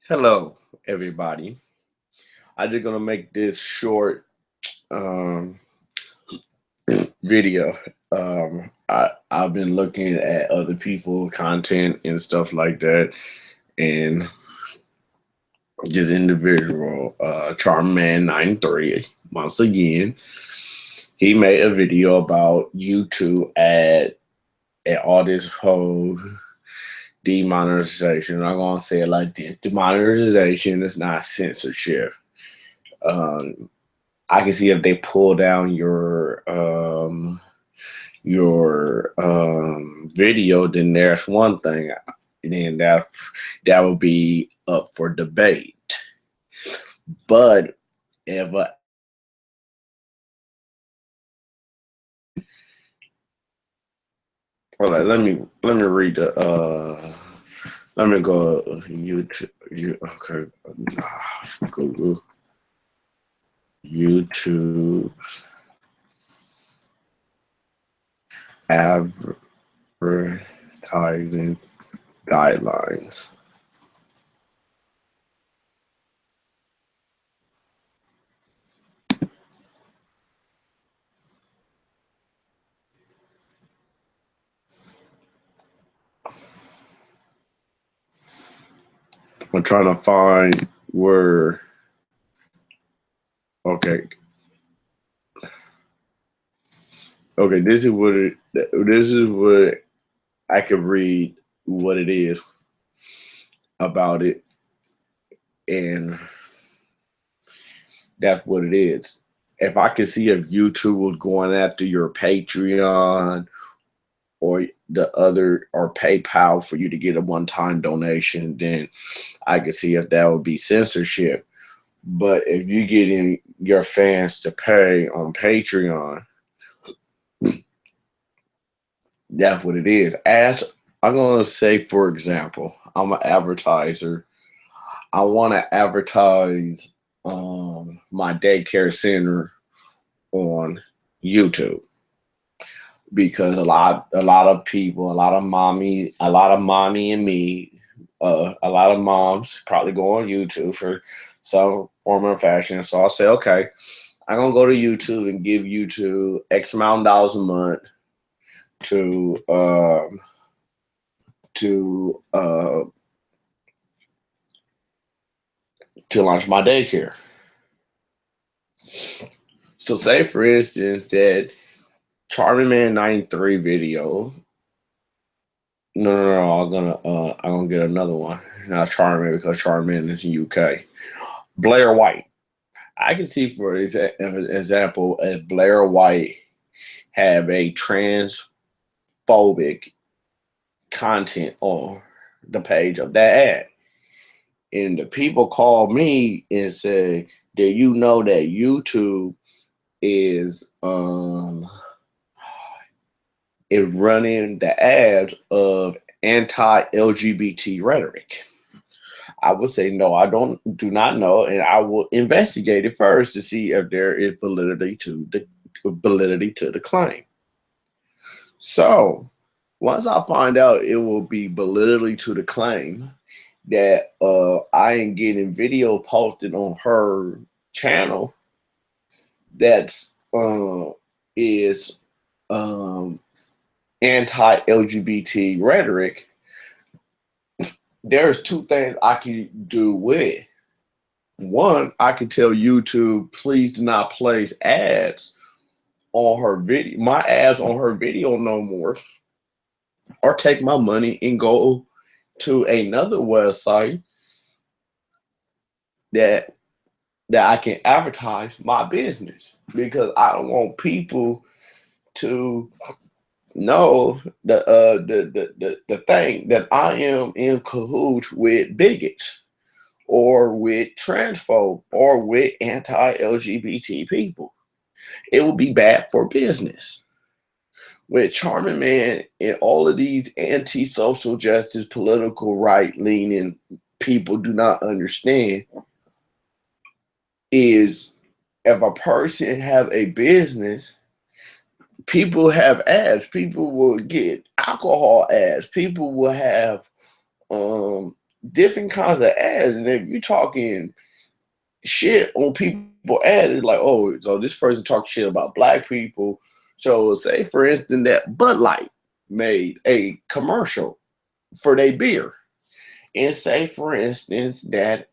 Hello, everybody. I'm just gonna make this short um, video. I've been looking at other people's content and stuff like that, and this individual, Charmman93, once again, he made a video about YouTube at all this whole demonetization. I'm gonna say it like this: demonetization is not censorship. Um, I can see if they pull down your video, then there's one thing. Then that would be up for debate. But if let me read the let me go YouTube. Okay, Google YouTube advertising guidelines. I'm trying to find where. Okay, okay. This is what I could read what it is about it, and that's what it is. If I could see if YouTube was going after your Patreon or the other or PayPal for you to get a one-time donation, then I could see if that would be censorship. But if you're getting your fans to pay on Patreon, that's what it is. As I'm gonna say, for example, I'm an advertiser. I want to advertise my daycare center on YouTube because a lot of people, a lot of mommy and me, a lot of moms probably go on YouTube for some form of fashion. So I'll say, okay, I'm gonna go to YouTube and give YouTube X amount of dollars a month to to uh, to launch my daycare. So say for instance that Charming Man 93 video. No. I'm gonna get another one. Not Charmin because Charmin is in UK. Blair White. I can see for example if Blair White have a transphobic content on the page of that ad. And the people call me and say, do you know that YouTube is is running the ads of anti-LGBT rhetoric? I would say no, I do not know, and I will investigate it first to see if there is validity to the claim. So once I find out it will be validity to the claim that I am getting video posted on her channel that's is um, anti-LGBT rhetoric, there's two things I can do with it. One, I can tell YouTube, please do not place ads on her video, my ads on her video no more, or take my money and go to another website that I can advertise my business because I don't want people to know the thing that I am in cahoots with bigots or with transphobe or with anti-LGBT people. It would be bad for business. With Charming Man and all of these anti-social justice, political right-leaning people do not understand is if a person have a business, people have ads. People will get alcohol ads. People will have um, different kinds of ads. And if you're talking shit on people ads, it's like, oh, so this person talks shit about black people. So say for instance that Bud Light made a commercial for their beer. And say for instance that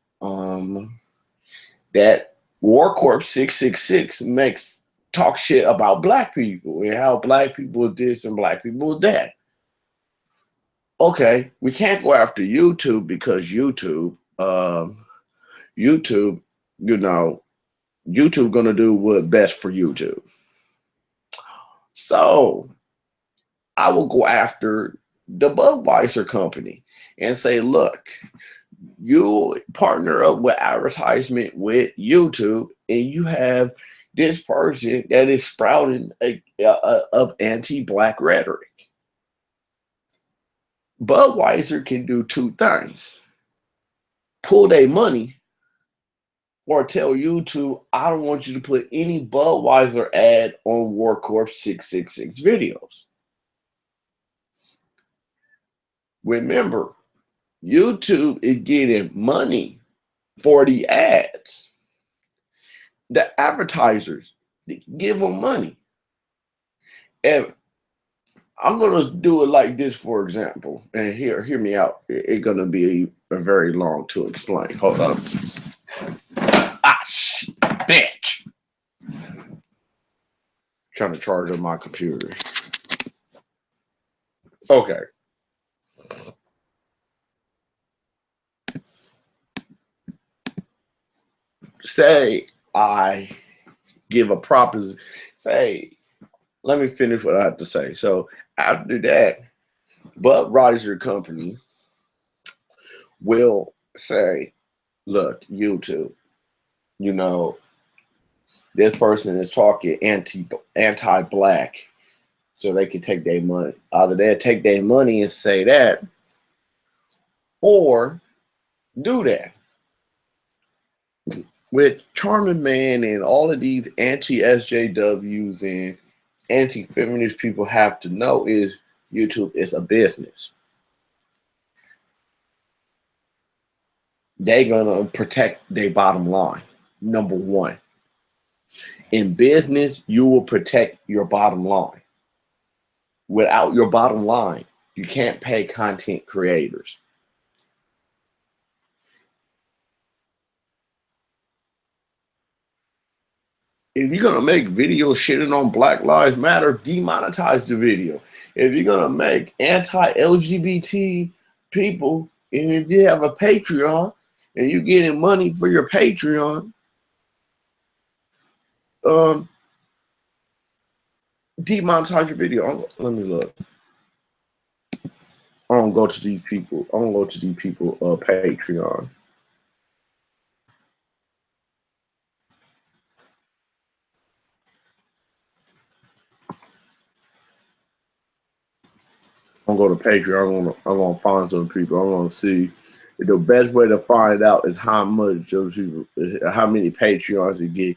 that War Corps 666 makes talk shit about black people and how black people are this and black people are that. Okay, we can't go after YouTube because YouTube, you know, YouTube gonna do what's best for YouTube. So I will go after the Budweiser company and say, look, you partner up with advertisement with YouTube, and you have this person that is sprouting of anti-black rhetoric. Budweiser can do two things: pull their money, or tell YouTube, I don't want you to put any Budweiser ad on War Corp 666 videos. Remember, YouTube is getting money for the ads. The advertisers give them money. And I'm gonna do it like this, for example. And hear me out. It's gonna be a very long to explain. Hold on. Ah, shit, bitch. Trying to charge up my computer. Okay. Say I give a proposition. Say, let me finish what I have to say. So after that, Budweiser company will say, look, YouTube, you know, this person is talking anti-black, so they can take their money. Either they take their money and say that, or do that. With Charming Man and all of these anti-SJWs and anti-feminist people have to know is YouTube is a business. They're gonna protect their bottom line. Number one. In business, you will protect your bottom line. Without your bottom line, you can't pay content creators. If you're gonna make videos shitting on Black Lives Matter, demonetize the video. If you're gonna make anti-LGBT people, and if you have a Patreon and you're getting money for your Patreon, demonetize your video. Let me look. I don't go to these people. I don't go to these people Patreon. I'm gonna go to Patreon. I'm gonna find some people. I'm gonna see. The best way to find out is how much of people, how many Patreons you get,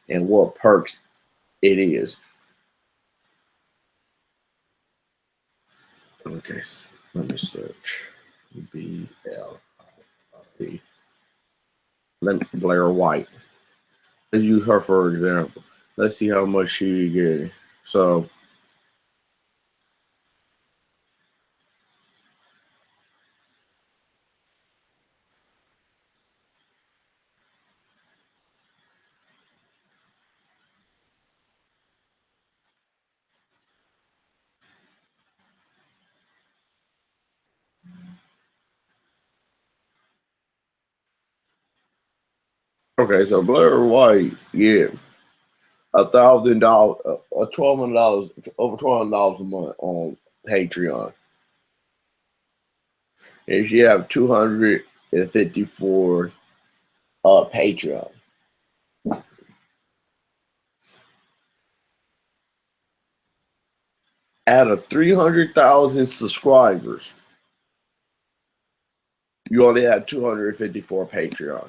and what perks it is. Okay, let me search. BLP. Let me Blair White. Let's use her for example. Let's see how much she getting. So. Okay, so Blair White, yeah, $1,000, $1,200, over $1,200 a month on Patreon. And she have 254 Patreon. Out of 300,000 subscribers, you only have 254 Patreon.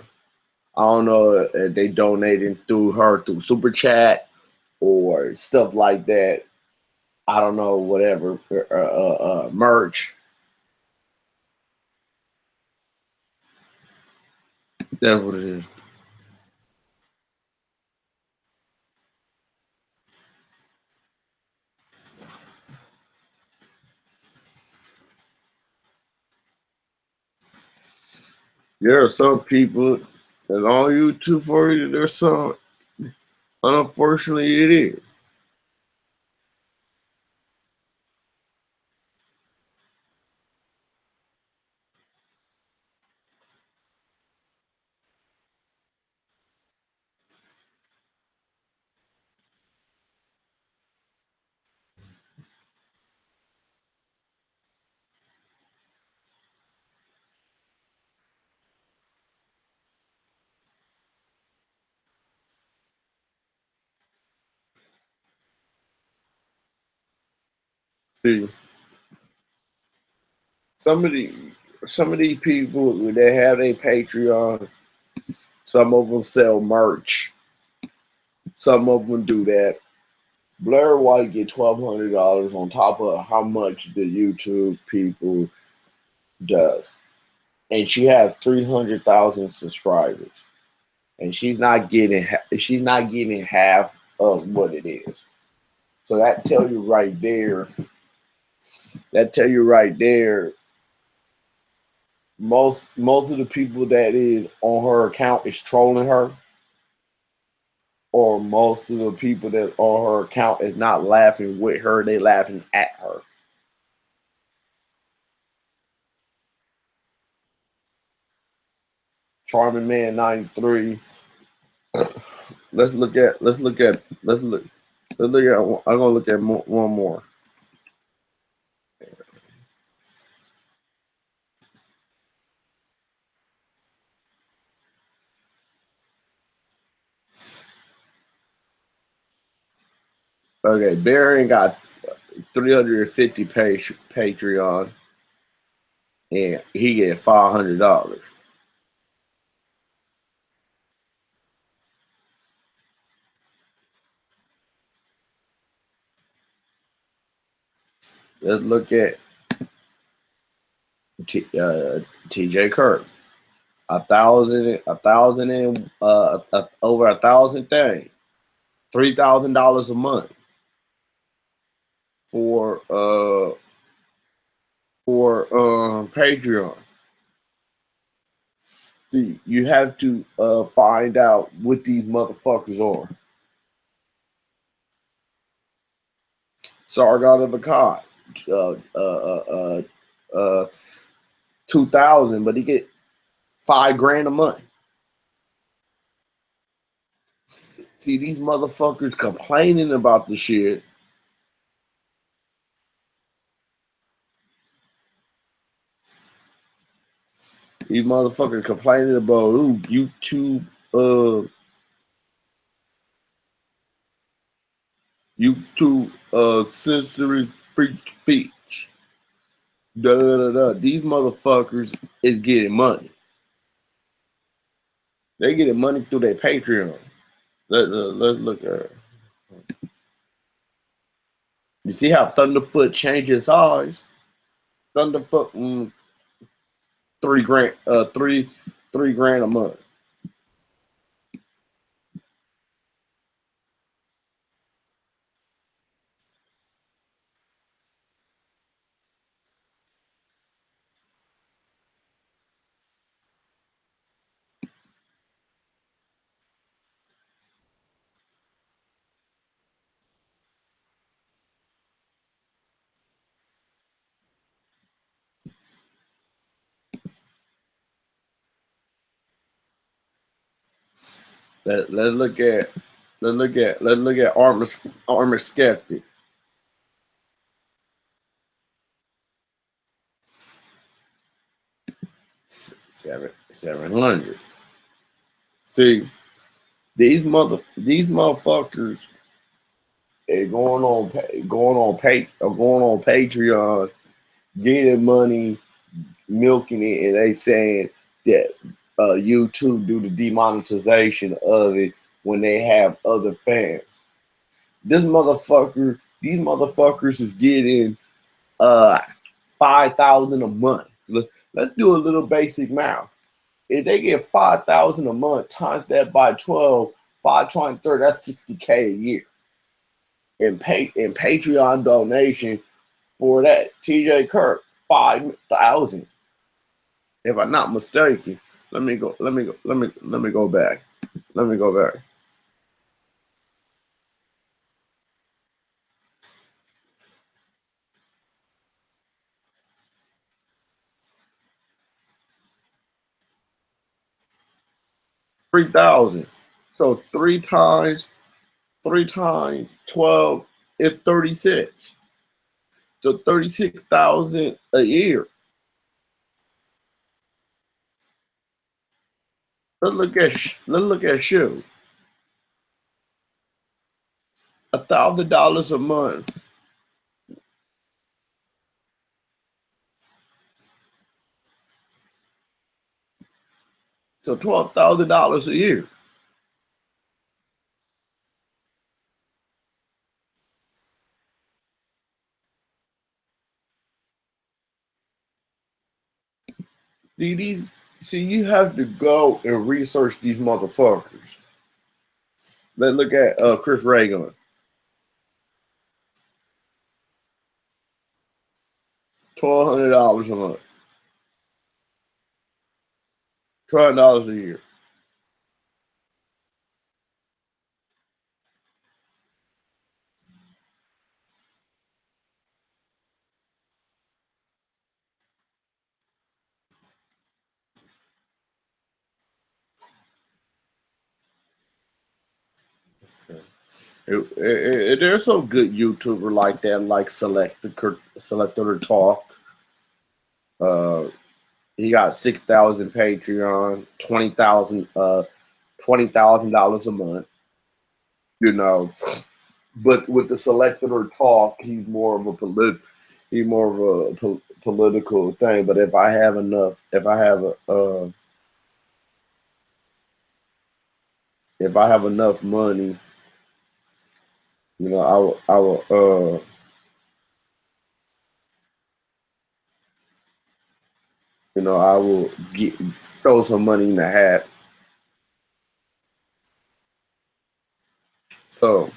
I don't know if they donating through her through Super Chat or stuff like that. I don't know, whatever, merch. That's what it is. There are some people that on YouTube for you. There's some, unfortunately, it is. See, some of the some of these people that have a Patreon, some of them sell merch. Some of them do that. Blair White get $1,200 on top of how much the YouTube people does, and she has 300,000 subscribers, and she's not getting half of what it is. So that tell you right there. That tell you right there. Most of the people that is on her account is trolling her, or most of the people that on her account is not laughing with her, they laughing at her. Charming Man 93. Let's look at I'm gonna look at one more. Okay, Barry got 350 Patreon, and he get $500. Let's look at TJ Kirk. Over 1,000 things. $3,000 a month for Patreon. See, you have to find out what these motherfuckers are. Sargon of Akkad, uh, uh, uh, uh, 2,000, but he get $5,000 a month. See, these motherfuckers complaining about the shit. These motherfuckers complaining about YouTube, censoring free speech. Da, da, da, da. These motherfuckers is getting money. They getting money through their Patreon. Let's look at it. You see how Thunderfoot changes size? Thunderfoot, $3,000, $3,000 a month. Let's look at Armor Skeptic. 700. See, these motherfuckers are going on Patreon, getting money, milking it, and they saying that YouTube do the demonetization of it when they have other fans. These motherfuckers is getting 5,000 a month. Let's do a little basic math. If they get 5,000 a month, times that by 12, 5 times 30, that's 60K a year. And Patreon donation for that TJ Kirk 5,000. If I'm not mistaken, let me go back. Let me go back. $3,000. So three times 12 is 36. So 36,000 a year. Let's look at shoe. $1,000 a month. So $12,000 a year. See, you have to go and research these motherfuckers. Let's look at Chris Reagan. $1,200 a month. $200 a year. There's some good YouTuber like that, like Selector Talk. Uh, he got 6,000 Patreon, $20,000 a month. You know, but with the Selector Talk, he's more of a political thing. But if I have enough, if I have enough money, I will I will throw some money in the hat. So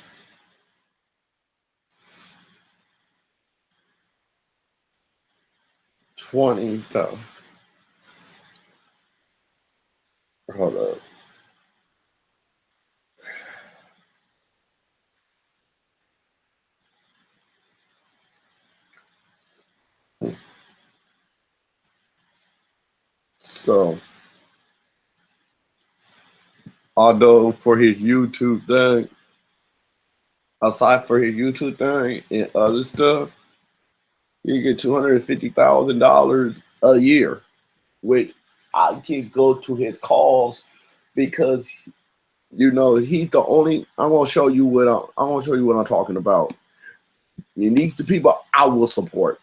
20 though. Hold up. So although for his YouTube thing, aside for his YouTube thing and other stuff, you get $250,000 a year, which I can go to his calls because he's the only. I'm gonna show you what I'm talking about. And these the people I will support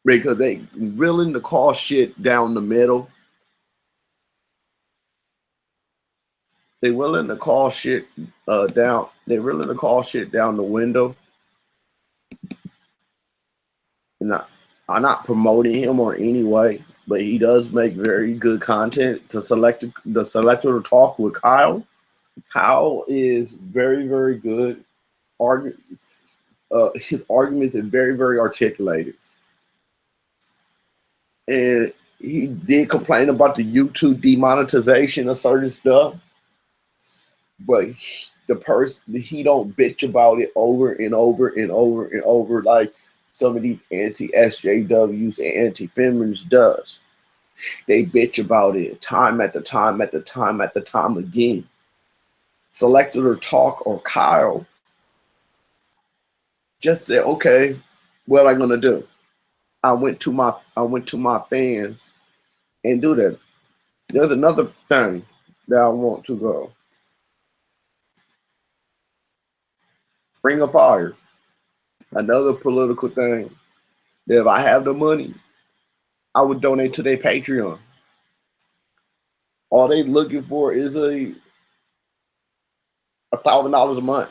because they willing to call shit down the middle. They willing to call shit down. They willing to call shit down the window. And I'm not promoting him or any way, but he does make very good content. To select the Selector Talk with Kyle. Kyle is very, very good. His argument is very, very articulated. And he did complain about the YouTube demonetization of certain stuff, but the person he don't bitch about it over and over and over and over like some of these anti-SJWs and anti-feminists does. They bitch about it time after time after time after time again. Selector Talk or Kyle just said, okay, what am I gonna do? I went to my fans and do that. There's another thing that I want to go. Ring of Fire. Another political thing that if I have the money, I would donate to their Patreon. All they looking for is $1,000 a month.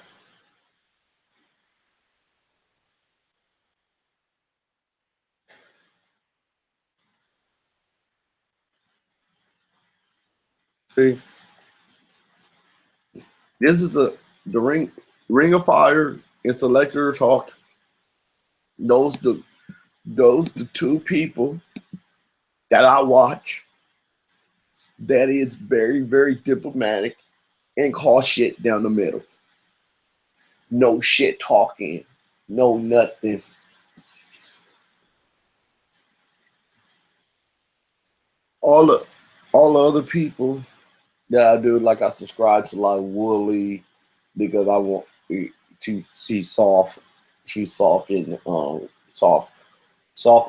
See, this is the Ring of Fire and Selector Talk. Those the two people that I watch that is very, very diplomatic and call shit down the middle. No shit talking, no nothing. All the all the other people that I do, like I subscribe to like Wooly because I want she's soft, she's soft and soft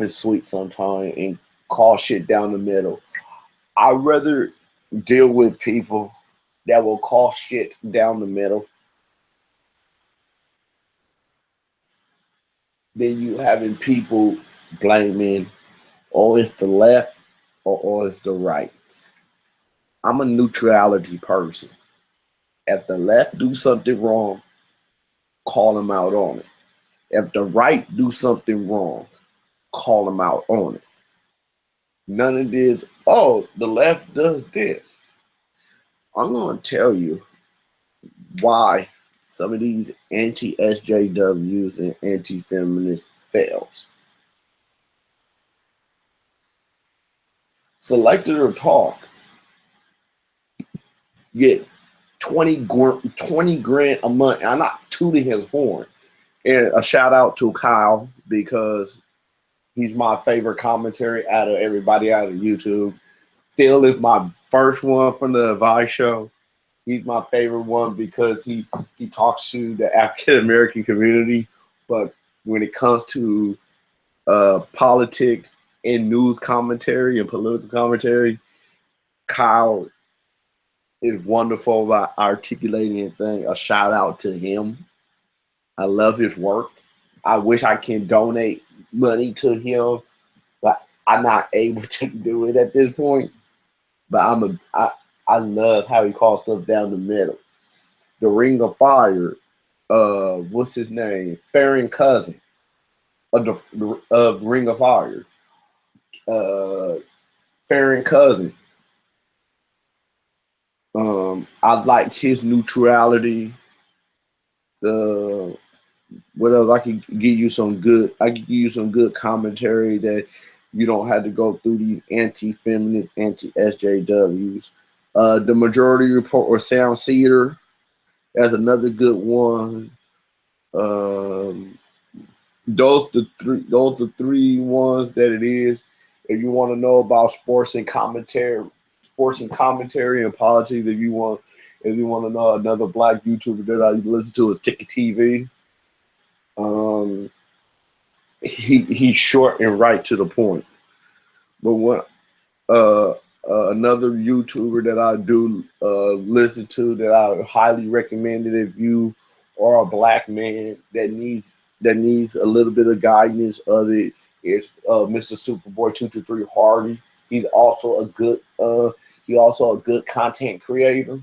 and sweet sometimes and call shit down the middle. I'd rather deal with people that will call shit down the middle than you having people blaming, oh, it's the left or it's the right. I'm a neutrality person. If the left do something wrong, call them out on it. If the right do something wrong, call them out on it. None of this, oh, the left does this. I'm going to tell you why some of these anti-SJWs and anti-feminists fails. Selected or talk, get 20 grand a month. I'm not tooting his horn. And a shout out to Kyle because he's my favorite commentary out of everybody out of YouTube. Phil is my first one from the Advice Show. He's my favorite one because he talks to the African American community. But when it comes to politics and news commentary and political commentary, Kyle is wonderful about articulating things. A shout out to him. I love his work. I wish I can donate money to him, but I'm not able to do it at this point. But I love how he calls stuff down the middle. The Ring of Fire, what's his name? Farron Cousin of Ring of Fire. Farron Cousin. I like his neutrality. What else? I can give you some good. I can give you some good commentary that you don't have to go through these anti-feminist, anti-SJWs. The Majority Report or Sound Cedar, that's another good one. Those the three ones that it is. If you want to know about sports and commentary and politics, if you want to know another black YouTuber that I listen to is Ticket TV. He's short and right to the point. But what another YouTuber that I do listen to that I highly recommend it if you are a black man that needs a little bit of guidance of it is Mr. Superboy 223 Hardy. He's also a good content creator.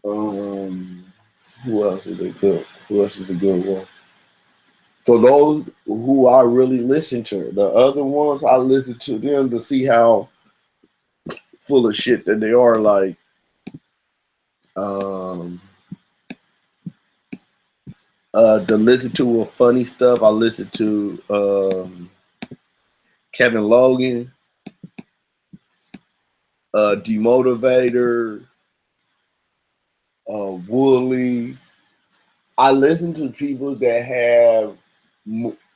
Who else is a good one? So those who I really listen to, the other ones I listen to them to see how full of shit that they are. Like, to listen to funny stuff, I listen to Kevin Logan, Demotivator, Wooly. I listen to people that have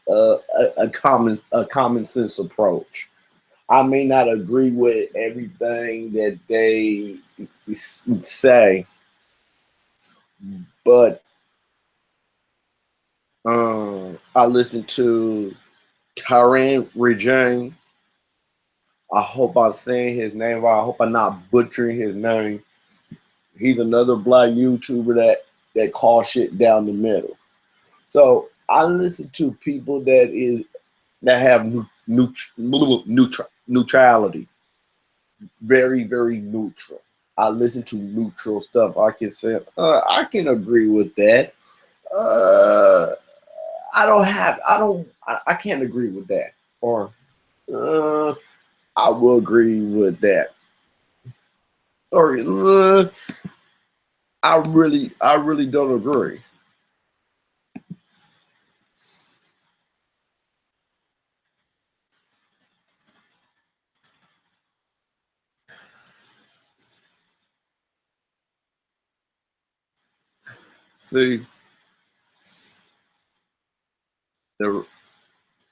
a common sense approach. I may not agree with everything that they say, but I listen to Tyran Regine. I hope I'm saying his name right. I hope I'm not butchering his name. He's another black YouTuber that calls shit down the middle. So I listen to people that have neutrality, very, very neutral. I listen to neutral stuff. I can say I can agree with that. I can't agree with that, or I will agree with that. Or I really don't agree. See, the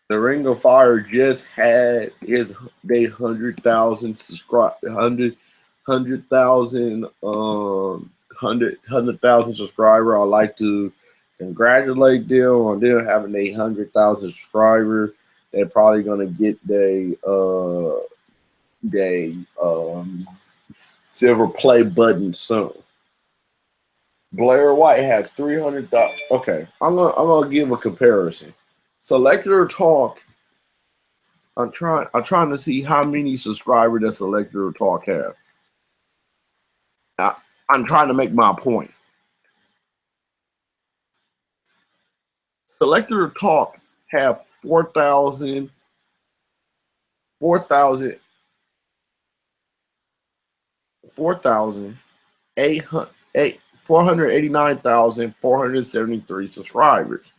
the Ring of Fire just had his they 100,000 subscribe 100,000 100,000 subscriber. I'd like to congratulate them on them having a 100,000 subscriber. They're probably gonna get they silver play button soon. Blair White had 300,000. Okay, I'm gonna give a comparison. Selector Talk. I'm trying to see how many subscribers that Selector Talk have. I, I'm trying to make my point. Selector Talk have 4,000, 489,473 subscribers.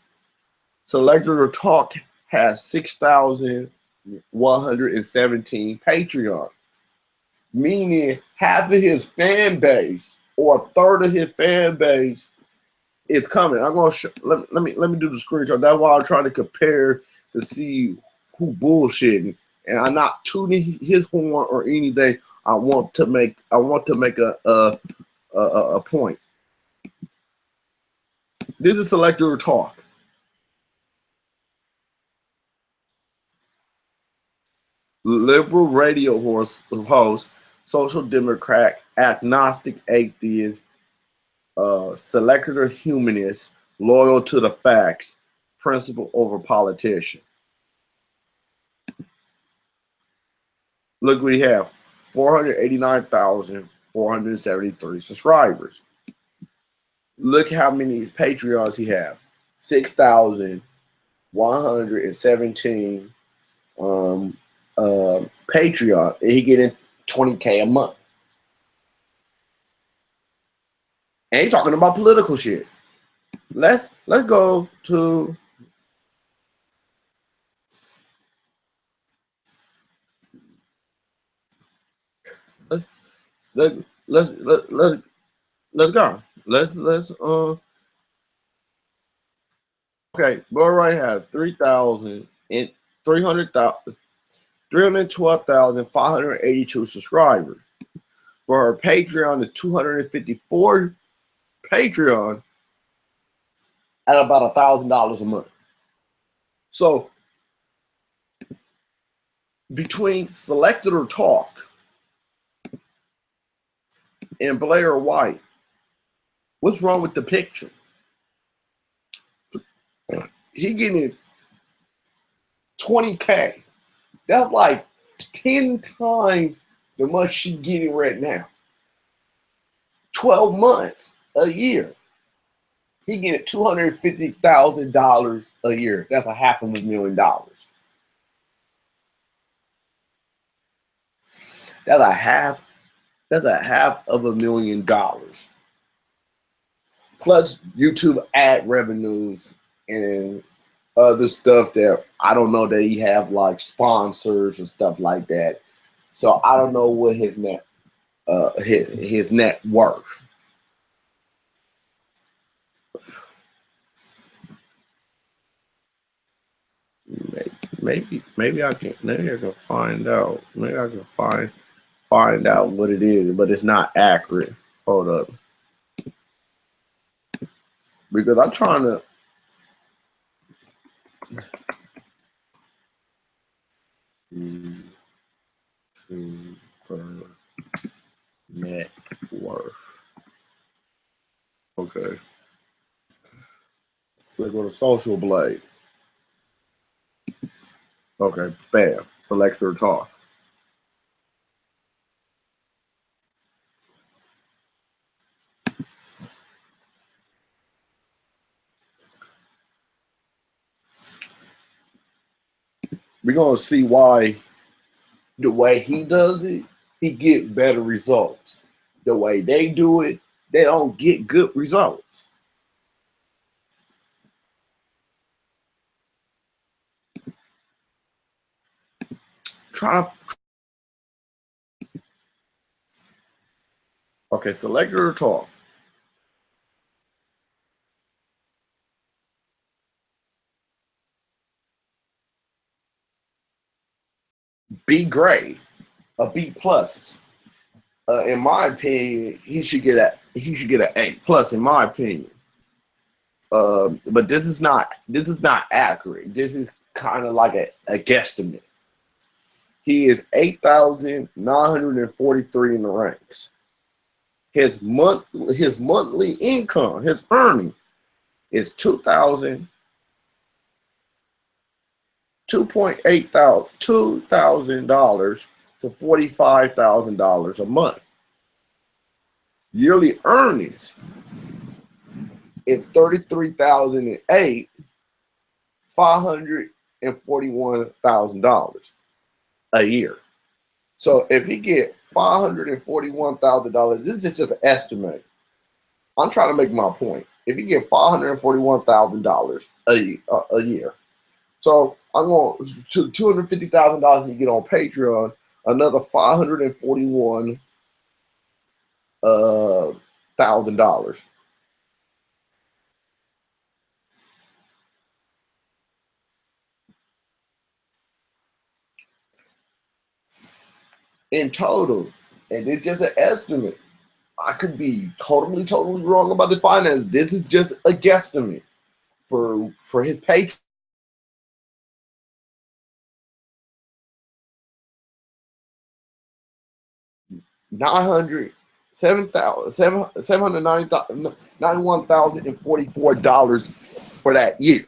Selector Talk has 6,117 Patreon, meaning half of his fan base or a third of his fan base is coming. I'm gonna let me do the screenshot. That's why I'm trying to compare to see who bullshitting, and I'm not tooting his horn or anything. I want to make a point. This is Selector Talk. Liberal radio host, social democrat, agnostic atheist, secular humanist, loyal to the facts, principle over politician. Look what we have: 489,473 subscribers. Look how many Patreons he have: 6,117 Patreon. And he getting 20K a month. Ain't talking about political shit. Let's go to let let let's go. Let's okay. Boy right have 3,000 and 300,000 312,582 subscribers. But her Patreon is 254 Patreon at about $1,000 a month. So between Selector Talk and Blair White, what's wrong with the picture? He getting 20K. That's like 10 times the much she getting right now. 12 months, a year. He getting $250,000 a year. That's a $500,000. That's a half of $1,000,000. Plus YouTube ad revenues and other stuff that I don't know that he have like sponsors and stuff like that. So I don't know what his net worth. Maybe I can find out. Maybe I can find out what it is, but it's not accurate. Hold up. Because I'm trying to net worth. Okay. Let's go to Social Blade. Okay, bam. Selector Talk. We're gonna see why the way he does it, he get better results. the way they do it, they don't get good results. Try to okay, select your talk. B grade, a B plus. In my opinion, he should get an A plus. In my opinion, but this is not accurate. This is kind of like a guesstimate. He is 8,943 in the ranks. His monthly income, his earning, is $2,000 to $45,000 a month. Yearly earnings is $541,000 a year. So if he get $541,000, this is just an estimate. I'm trying to make my point. If you get $541,000 a year, so I'm going to $250,000 you get on Patreon, another $541,000. In total, and it's just an estimate. I could be totally wrong about the finance. This is just a guesstimate for his Patreon. 791,044 for that year.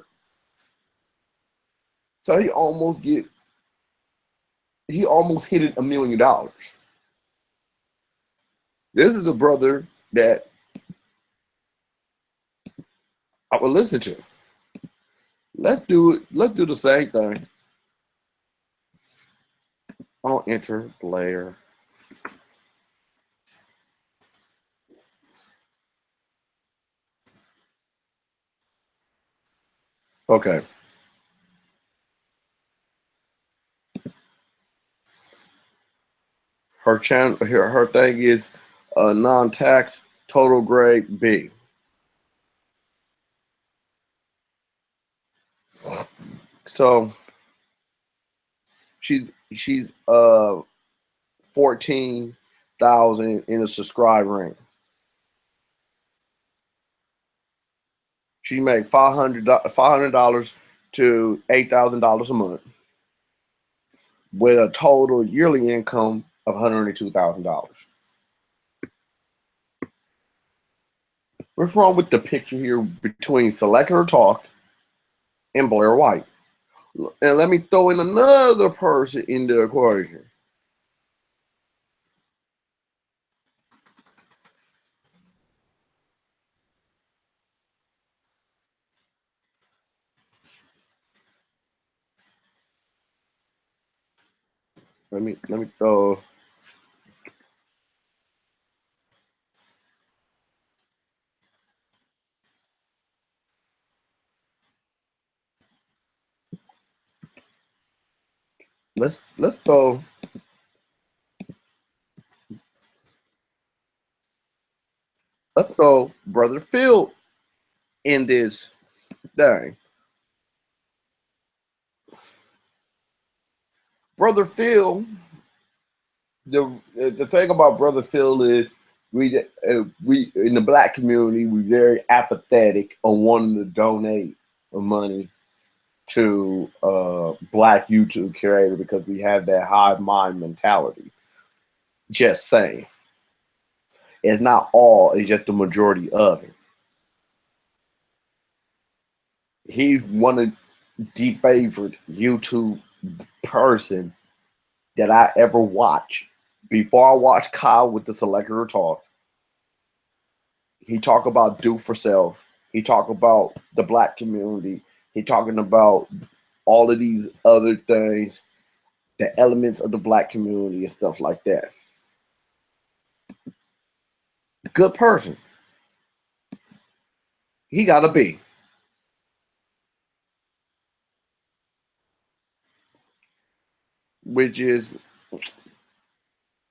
So he almost hit $1 million. This is a brother that I would listen to. Let's do it. Let's do the same thing. I'll enter player. Okay. Her channel, her thing is non-tax, total grade B. So she's 14,000 in a subscribe ring. She made $500 to $8,000 a month, with a total yearly income of $102,000. What's wrong with the picture here between Selector Talk and Blair White? And let me throw in another person in the equation. Let me throw. Let's throw. Let's throw Brother Phil in this thing. Brother Phil, the thing about Brother Phil is we in the black community, we're very apathetic on wanting to donate money to black YouTube creator because we have that hive mind mentality. Just saying. It's not all, it's just the majority of it. He's one of the favorite YouTube person that I ever watched. Before I watched Kyle with the Selector Talk, he talk about do for self. He talk about the black community. He talking about all of these other things, the elements of the black community and stuff like that. Good person. He got a B, which is,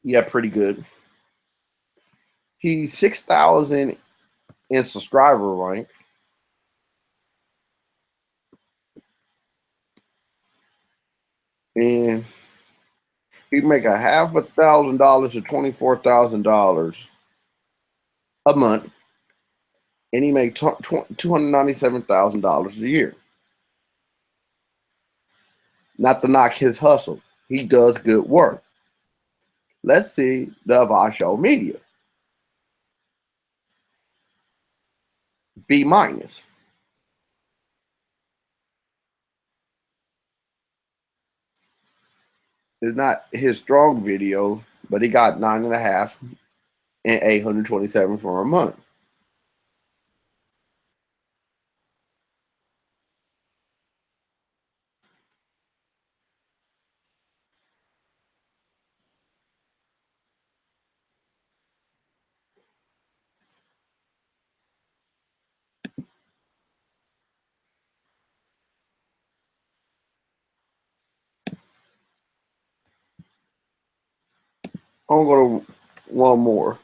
yeah, pretty good. He's 6,000 in subscriber rank, and he make a $500,000 to $24,000 a month, and he make $297,000 a year. Not to knock his hustle, he does good work. Let's see the Avai Show Media. B minus. It's not his strong video, but he got 9.5 and 827 for a month. I'm gonna one more.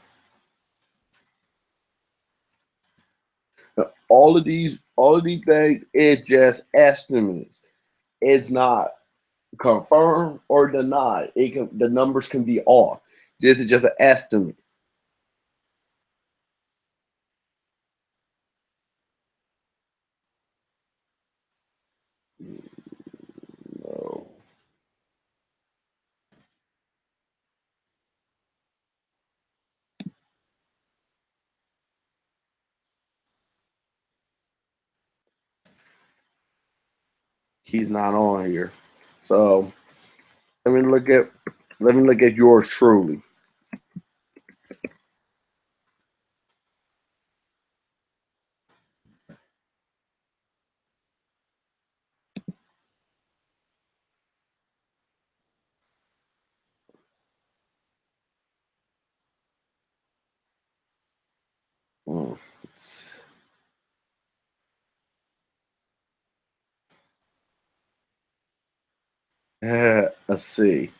All of these things, it's just estimates. It's not confirmed or denied. The numbers can be off. This is just an estimate. No, he's not on here. So let me look at yours truly. Mm. Let's see.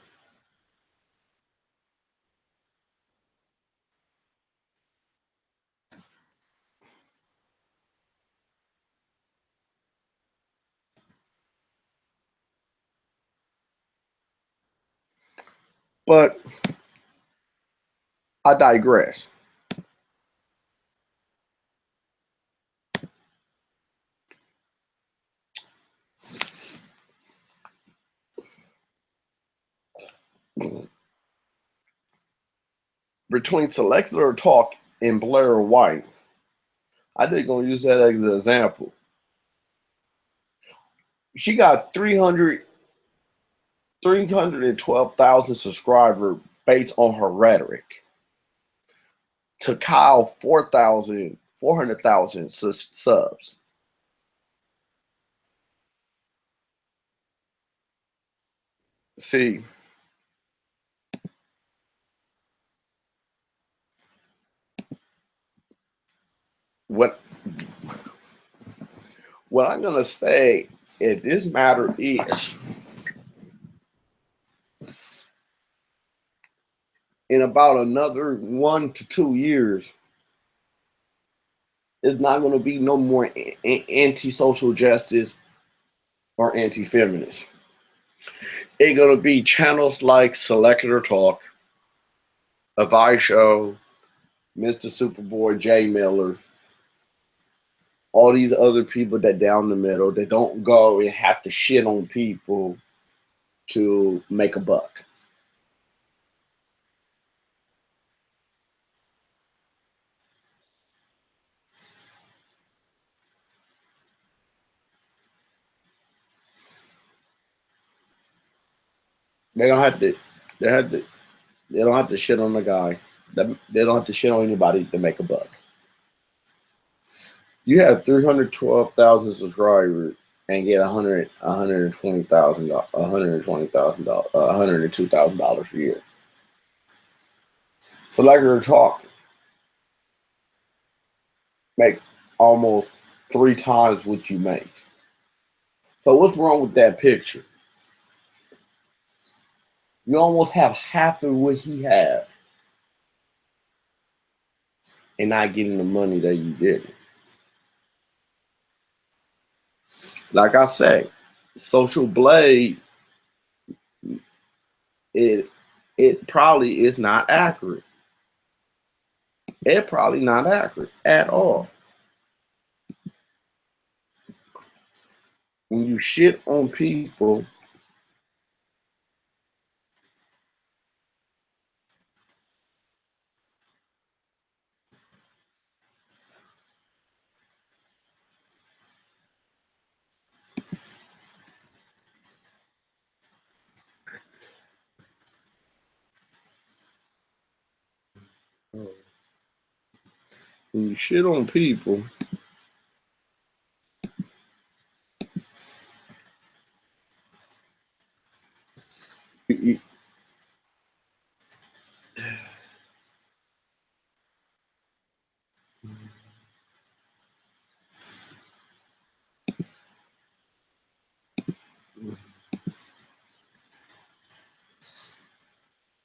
But I digress. Between Selector Talk and Blair White, I did gonna use that as an example. She got 312,000 subscribers based on her rhetoric. To Kyle, 400,000 subs. See, what I'm gonna say is this matter is, in about another 1 to 2 years, it's not gonna be no more anti-social justice or anti-feminist. It's gonna be channels like Selector Talk, Avai Show, Mr. Superboy, Jay Miller, all these other people that down the middle that don't go and have to shit on people to make a buck. They don't have to. They have to. They don't have to shit on the guy. They don't have to shit on anybody to make a buck. You have 312,000 subscribers and get 120,000, $102,000 a year. So like your talk, make almost 3 times what you make. So what's wrong with that picture? You almost have half of what he has and not getting the money that you get. Like I say, Social Blade, it it probably is not accurate. It probably not accurate at all. When you shit on people, when you shit on people, you,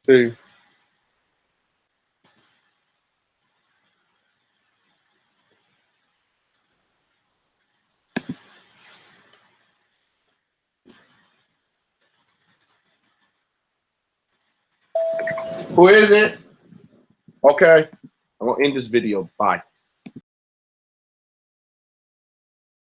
see, who is it? Okay, I'm gonna end this video. Bye.